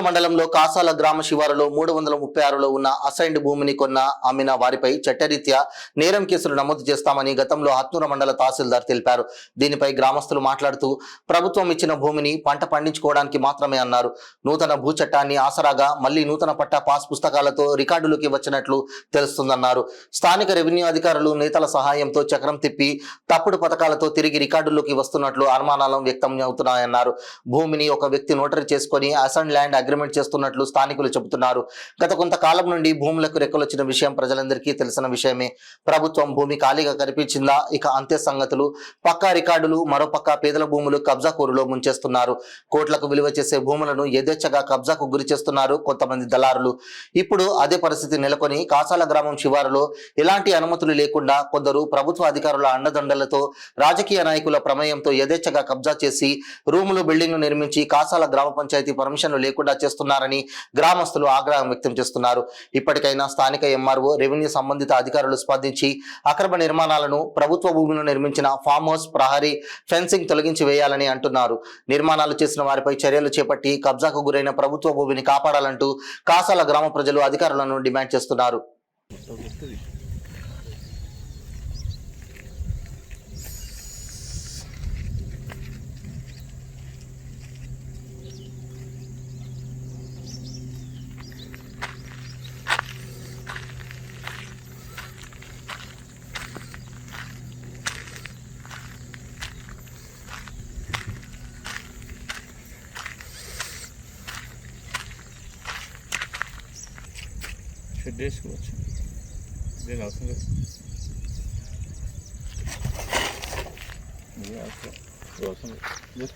మండలంలో కాసాల గ్రామ శివారులో 336లో ఉన్న అసైన్డ్ భూమిని అమ్మిన వారిపై చట్టరీత్యా నేరం కేసులు నమోదు చేస్తామని గతంలో హత్నూర మండల తహసీల్దార్ తెలిపారు. దీనిపై గ్రామస్తులు మాట్లాడుతూ ప్రభుత్వం ఇచ్చిన భూమిని పంట పండించుకోవడానికి మాత్రమే అన్నారు. నూతన భూ చట్టాన్ని ఆసరాగా మళ్లీ నూతన పట్టా పాస్ పుస్తకాలతో రికార్డులోకి వచ్చినట్లు తెలుస్తుందన్నారు. స్థానిక రెవెన్యూ అధికారులు నేతల సహాయంతో చక్రం తిప్పి తప్పుడు పథకాలతో తిరిగి రికార్డుల్లోకి వస్తున్నట్లు అనుమానాలు వ్యక్తం అవుతున్నాయన్నారు. భూమిని ఒక వ్యక్తి నోటరీ చేసుకుని అసైన్ ల్యాండ్ అగ్రిమెంట్ చేస్తున్నట్లు స్థానికులు చెబుతున్నారు. గత కొంతకాలం నుండి భూములకు రెక్కలొచ్చిన విషయం ప్రజలందరికీ తెలిసిన విషయమే. ప్రభుత్వం భూమి ఖాళీగా కనిపించిందా ఇక అంతే సంగతులు. పక్కా రికార్డులు, మరోపక్క పేదల భూములు కబ్జా కోరులో ముంచేస్తున్నారు. కోట్లకు విలువ చేసే భూములను యథేచ్ఛగా కబ్జాకు గురి చేస్తున్నారు కొంతమంది దళారులు. ఇప్పుడు అదే పరిస్థితి నెలకొని కాసాల గ్రామం శివారులో ఎలాంటి అనుమతులు లేకుండా కొందరు ప్రభుత్వ అధికారుల అండదండలతో రాజకీయ నాయకుల ప్రమేయంతో యథేచ్ఛగా కబ్జా చేసి రూములు, బిల్డింగ్లు నిర్మించి కాసాల గ్రామ పంచాయతీ పర్మిషన్లు లేకుండా చేస్తున్నారని గ్రామస్తులు ఆగ్రహం వ్యక్తం చేస్తున్నారు. ఇప్పటికైనా స్థానిక ఎంఆర్ఓ, రెవెన్యూ సంబంధిత అధికారులు స్పందించి అక్రమ నిర్మాణాలను, ప్రభుత్వ భూమిలో నిర్మించిన ఫామ్ హౌస్, ప్రహరీ, ఫెన్సింగ్ తొలగించి వేయాలని అంటున్నారు. నిర్మాణాలు చేసిన వారిపై చర్యలు చేపట్టి కబ్జాకు గురైన ప్రభుత్వ భూమిని కాపాడాలంటూ కాసాల గ్రామ ప్రజలు అధికారులను డిమాండ్ చేస్తున్నారు. షెడ్ వేసుకోవచ్చు, ఇదేం అవసరం లేదు. అవసరం లేదు.